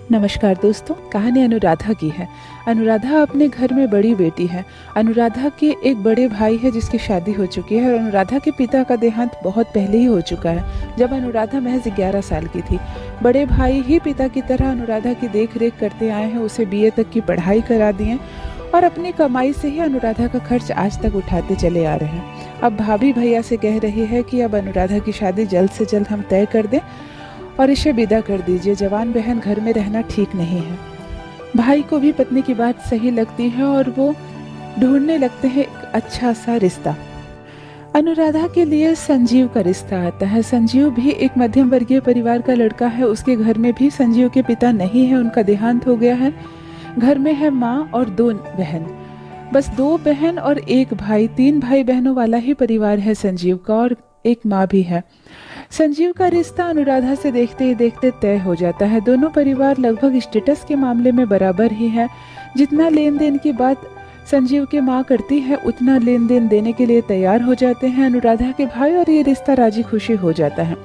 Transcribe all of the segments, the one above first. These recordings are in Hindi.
नमस्कार दोस्तों, कहानी अनुराधा की है। अनुराधा अपने घर में बड़ी बेटी है। अनुराधा के एक बड़े भाई है जिसकी शादी हो चुकी है और अनुराधा के पिता का देहांत बहुत पहले ही हो चुका है, जब अनुराधा महज 11 साल की थी। बड़े भाई ही पिता की तरह अनुराधा की देख रेख करते आए हैं, उसे बीए तक की पढ़ाई करा दिए और अपनी कमाई से ही अनुराधा का खर्च आज तक उठाते चले आ रहे हैं। अब भाभी भैया से कह रही है कि अब अनुराधा की शादी जल्द से जल्द हम तय कर दें और इसे विदा कर दीजिए। जवान बहन घर में रहना ठीक नहीं है। भाई को भी पत्नी की बात सही लगती है और वो ढूंढने लगते हैं एक अच्छा सा रिश्ता। अनुराधा के लिए संजीव का रिश्ता आता है। संजीव भी एक मध्यम वर्गीय परिवार का लड़का है। उसके घर में भी संजीव के पिता नहीं है, उनका देहांत हो गया है। घर में है माँ और 2 बहन, बस 2 बहन और 1 भाई। 3 भाई बहनों वाला ही परिवार है संजीव का और एक माँ भी है। संजीव का रिश्ता अनुराधा से देखते ही देखते तय हो जाता है। दोनों परिवार लगभग स्टेटस के मामले में बराबर ही है। जितना लेन देन की बात संजीव की माँ करती है, उतना लेन देन देने के लिए तैयार हो जाते हैं अनुराधा के भाई और ये रिश्ता राजी खुशी हो जाता है।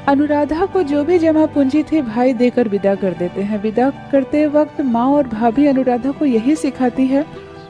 अनुराधा को जो भी जमा पूंजी थी भाई देकर विदा कर देते हैं। विदा करते वक्त माँ और भाभी अनुराधा को यही सिखाती है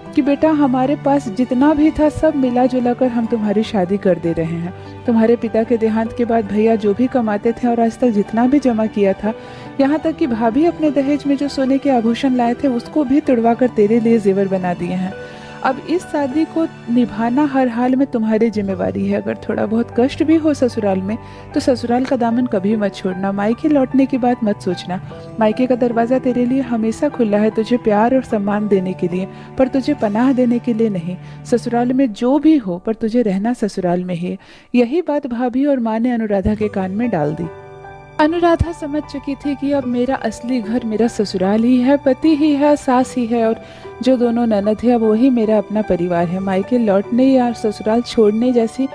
कि बेटा, हमारे पास जितना भी था सब मिला जुला कर हम तुम्हारी शादी कर दे रहे हैं। तुम्हारे पिता के देहांत के बाद भैया जो भी कमाते थे और आज तक जितना भी जमा किया था, यहाँ तक कि भाभी अपने दहेज में जो सोने के आभूषण लाए थे उसको भी तुड़वा कर तेरे लिए जेवर बना दिए हैं। अब इस शादी को निभाना हर हाल में तुम्हारी जिम्मेवारी है। अगर थोड़ा बहुत कष्ट भी हो ससुराल में तो ससुराल का दामन कभी मत छोड़ना। मायके लौटने की बात मत सोचना। मायके का दरवाजा तेरे लिए हमेशा खुला है, तुझे प्यार और सम्मान देने के लिए, पर तुझे पनाह देने के लिए नहीं। ससुराल में जो भी हो पर तुझे रहना ससुराल में ही। यही बात भाभी और माँ ने अनुराधा के कान में डाल दी। अनुराधा समझ चुकी थी कि अब मेरा असली घर मेरा ससुराल ही है, पति ही है, सास ही है और जो दोनों ननद है वो ही मेरा अपना परिवार है। मायके लौटने या ससुराल छोड़ने जैसी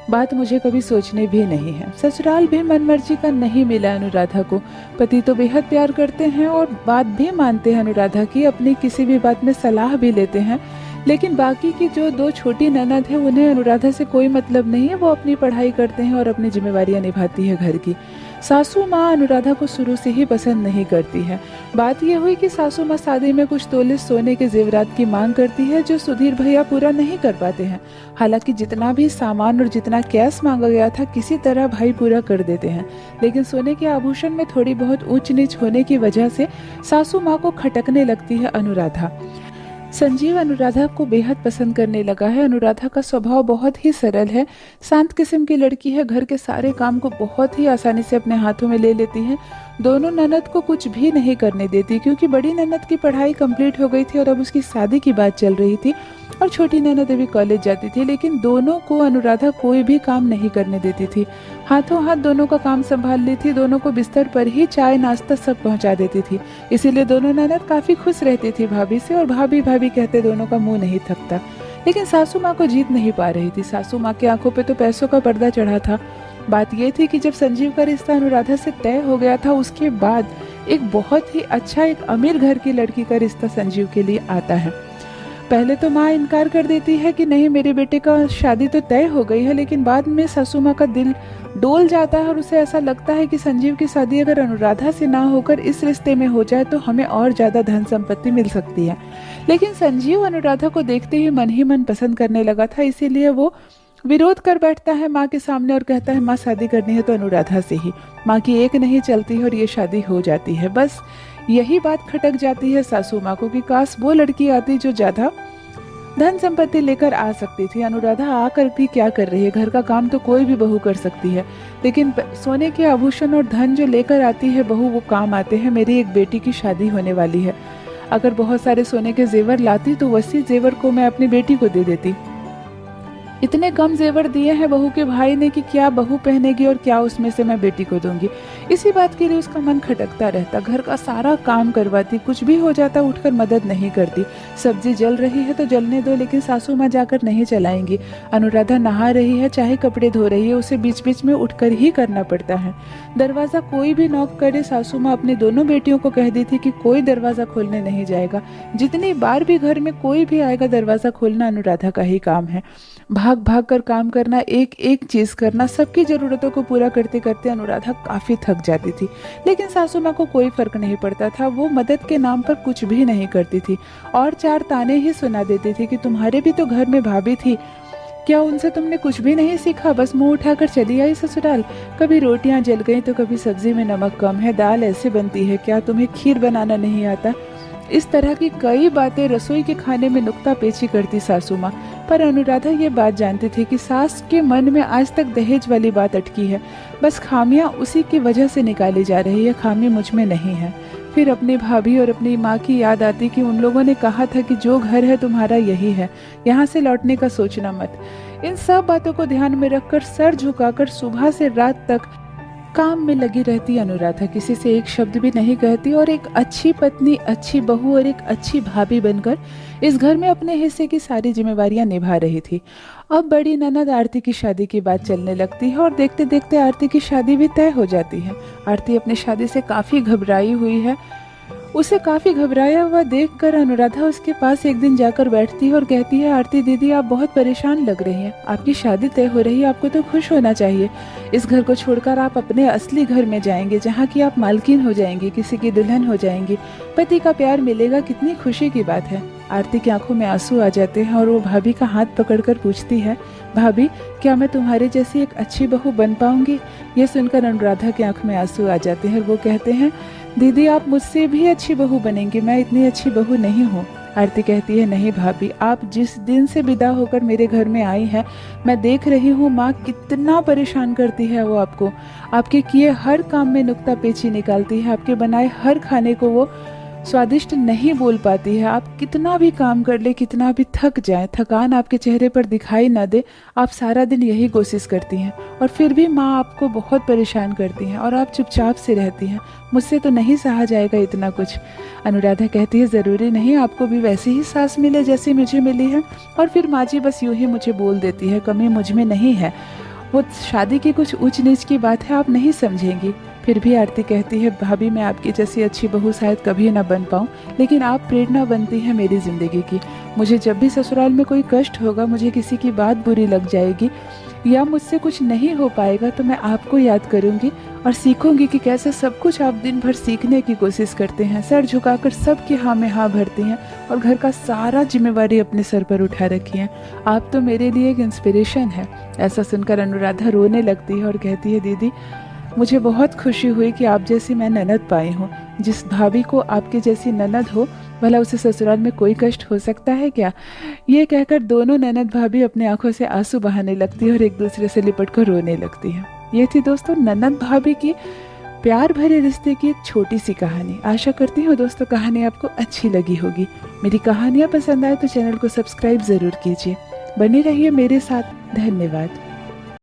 बात मुझे कभी सोचने भी नहीं है। ससुराल भी मनमर्जी का नहीं मिला अनुराधा को। पति तो बेहद प्यार करते हैं और बात भी मानते हैं अनुराधा की, अपनी किसी भी बात में सलाह भी लेते हैं। लेकिन बाकी की जो 2 छोटी ननद है उन्हें अनुराधा से कोई मतलब नहीं है। वो अपनी पढ़ाई करते हैं और अपनी जिम्मेवारियां निभाती है घर की। सासू माँ अनुराधा को शुरू से ही पसंद नहीं करती है। बात यह हुई कि सासू माँ शादी में कुछ तोले सोने के जेवरात की मांग करती है जो सुधीर भैया पूरा नहीं कर पाते हैं। हालांकि जितना भी सामान और जितना कैश मांगा गया था किसी तरह भाई पूरा कर देते हैं, लेकिन सोने के आभूषण में थोड़ी बहुत ऊंच नीच होने की वजह से सासू माँ को खटकने लगती है अनुराधा। संजीव अनुराधा को बेहद पसंद करने लगा है। अनुराधा का स्वभाव बहुत ही सरल है, शांत किस्म की लड़की है। घर के सारे काम को बहुत ही आसानी से अपने हाथों में ले लेती है। दोनों ननद को कुछ भी नहीं करने देती, क्योंकि बड़ी ननद की पढ़ाई कंप्लीट हो गई थी और अब उसकी शादी की बात चल रही थी और छोटी ननद अभी कॉलेज जाती थी। लेकिन दोनों को अनुराधा कोई भी काम नहीं करने देती थी। हाथों हाथ दोनों का काम संभाल ली थी। दोनों को बिस्तर पर ही चाय नाश्ता सब पहुंचा देती थी। इसीलिए दोनों ननद काफी खुश रहती थी भाभी से और भाभी भाभी कहते दोनों का मुंह नहीं थकता। लेकिन सासू माँ को जीत नहीं पा रही थी। सासू माँ की आंखों पे तो पैसों का पर्दा चढ़ा था। बात यह थी कि जब संजीव का रिश्ता अनुराधा से तय हो गया था उसके बाद एक बहुत ही अच्छा, एक अमीर घर की लड़की का रिश्ता संजीव के लिए आता है। पहले तो माँ इनकार कर देती है कि नहीं, मेरे बेटे का शादी तो तय हो गई है, लेकिन बाद में सासू माँ का दिल डोल जाता है और उसे ऐसा लगता है कि संजीव की शादी अगर अनुराधा से ना होकर इस रिश्ते में हो जाए तो हमें और ज़्यादा धन संपत्ति मिल सकती है। लेकिन संजीव अनुराधा को देखते ही मन पसंद करने लगा था, इसीलिए वो विरोध कर बैठता है माँ के सामने और कहता है माँ, शादी करनी है तो अनुराधा से ही। माँ की एक नहीं चलती है और ये शादी हो जाती है। बस यही बात खटक जाती है सासू माँ को कि काश वो लड़की आती जो ज्यादा धन संपत्ति लेकर आ सकती थी। अनुराधा आकर भी क्या कर रही है, घर का काम तो कोई भी बहू कर सकती है, लेकिन सोने के आभूषण और धन जो लेकर आती है बहू, वो काम आते हैं। मेरी एक बेटी की शादी होने वाली है, अगर बहुत सारे सोने के जेवर लाती तो वसी जेवर को मैं अपनी बेटी को दे देती। इतने कम जेवर दिए हैं बहू के भाई ने कि क्या बहू पहनेगी और क्या उसमें से मैं बेटी को दूंगी। इसी बात के लिए उसका मन खटकता रहता। घर का सारा काम करवाती, कुछ भी हो जाता उठकर मदद नहीं करती। सब्जी जल रही है तो जलने दो, लेकिन सासू माँ जाकर नहीं चलाएंगी। अनुराधा नहा रही है चाहे कपड़े धो रही है, उसे बीच बीच में उठकर ही करना पड़ता है। दरवाजा कोई भी नॉक करे, सासू माँ अपनी दोनों बेटियों को कह दी थी कि कोई दरवाजा खोलने नहीं जाएगा। जितनी बार भी घर में कोई भी आएगा दरवाजा खोलना अनुराधा का ही काम है। भाग भाग कर काम करना, एक एक चीज़ करना, सबकी ज़रूरतों को पूरा करते करते अनुराधा काफ़ी थक जाती थी। लेकिन सासू माँ को कोई फ़र्क नहीं पड़ता था, वो मदद के नाम पर कुछ भी नहीं करती थी और चार ताने ही सुना देती थी कि तुम्हारे भी तो घर में भाभी थी, क्या उनसे तुमने कुछ भी नहीं सीखा, बस मुंह उठाकर चली आई ससुराल। कभी रोटियां जल गई तो कभी सब्जी में नमक कम है, दाल ऐसे बनती है क्या, तुम्हें खीर बनाना नहीं आता। इस तरह की कई बातें रसोई के खाने में नुक्ता पेची करती सासू माँ। पर अनुराधा ये बात जानती थी कि सास के मन में आज तक दहेज वाली बात अटकी है, बस खामियां उसी की वजह से निकाली जा रही है, खामी मुझ में नहीं है। फिर अपनी भाभी और अपनी माँ की याद आती कि उन लोगों ने कहा था कि जो घर है तुम्हारा यही है, यहाँ से लौटने का सोचना मत। इन सब बातों को ध्यान में रखकर सर झुकाकर सुबह से रात तक काम में लगी रहती अनुराधा, किसी से एक शब्द भी नहीं कहती और एक अच्छी पत्नी, अच्छी बहू और एक अच्छी भाभी बनकर इस घर में अपने हिस्से की सारी जिम्मेवारियां निभा रही थी। अब बड़ी ननद आरती की शादी की बात चलने लगती है और देखते देखते आरती की शादी भी तय हो जाती है। आरती अपनी शादी से काफ़ी घबराई हुई है। उसे काफ़ी घबराया हुआ देखकर अनुराधा उसके पास एक दिन जाकर बैठती है और कहती है, आरती दीदी आप बहुत परेशान लग रही हैं, आपकी शादी तय हो रही है, आपको तो खुश होना चाहिए। इस घर को छोड़कर आप अपने असली घर में जाएंगे, जहाँ की आप मालकिन हो जाएंगी, किसी की दुल्हन हो जाएंगी, पति का प्यार मिलेगा, कितनी खुशी की बात है। आरती की आंखों में आंसू आ जाते हैं और वो भाभी का हाथ पकड़कर पूछती है, भाभी क्या मैं तुम्हारे जैसी एक अच्छी बहू बन पाऊंगी। ये सुनकर अनुराधा की आंख में आंसू आ जाते हैं और वो कहते हैं, दीदी आप मुझसे भी अच्छी बहू बनेंगी, मैं इतनी अच्छी बहू नहीं हूँ। आरती कहती है, नहीं भाभी, आप जिस दिन से विदा होकर मेरे घर में आई हैं, मैं देख रही हूँ माँ कितना परेशान करती है वो आपको, आपके किए हर काम में नुक्ता पेची निकालती है, आपके बनाए हर खाने को वो स्वादिष्ट नहीं बोल पाती है। आप कितना भी काम कर ले, कितना भी थक जाए, थकान आपके चेहरे पर दिखाई ना दे, आप सारा दिन यही कोशिश करती हैं और फिर भी माँ आपको बहुत परेशान करती हैं और आप चुपचाप से रहती हैं। मुझसे तो नहीं सहा जाएगा इतना कुछ। अनुराधा कहती है, ज़रूरी नहीं आपको भी वैसी ही सास मिले जैसी मुझे मिली है। और फिर माँ जी बस यूँ ही मुझे बोल देती है, कमी मुझ में नहीं है, वो शादी की कुछ ऊंच नीच की बात है, आप नहीं समझेंगी। फिर भी आरती कहती है, भाभी मैं आपकी जैसी अच्छी बहू शायद कभी ना बन पाऊँ, लेकिन आप प्रेरणा बनती हैं मेरी ज़िंदगी की। मुझे जब भी ससुराल में कोई कष्ट होगा, मुझे किसी की बात बुरी लग जाएगी या मुझसे कुछ नहीं हो पाएगा, तो मैं आपको याद करूँगी और सीखूंगी कि कैसे सब कुछ आप दिन भर सीखने की कोशिश करते हैं, सर झुकाकर सबकी हाँ में हाँ भरती हैं और घर का सारा जिम्मेवारी अपने सर पर उठा रखी है। आप तो मेरे लिए एक इंस्पिरेशन है। ऐसा सुनकर अनुराधा रोने लगती है और कहती है, दीदी मुझे बहुत खुशी हुई कि आप जैसी मैं ननद पाई हूँ। जिस भाभी को आपके जैसी ननद हो, भला उसे ससुराल में कोई कष्ट हो सकता है क्या। ये कहकर दोनों ननद भाभी अपने आंखों से आंसू बहाने लगती है और एक दूसरे से लिपट कर रोने लगती है। ये थी दोस्तों ननद भाभी की प्यार भरे रिश्ते की एक छोटी सी कहानी। आशा करती हूँ दोस्तों कहानी आपको अच्छी लगी होगी। मेरी कहानियाँ पसंद आए तो चैनल को सब्सक्राइब ज़रूर कीजिए। बने रहिए मेरे साथ। धन्यवाद।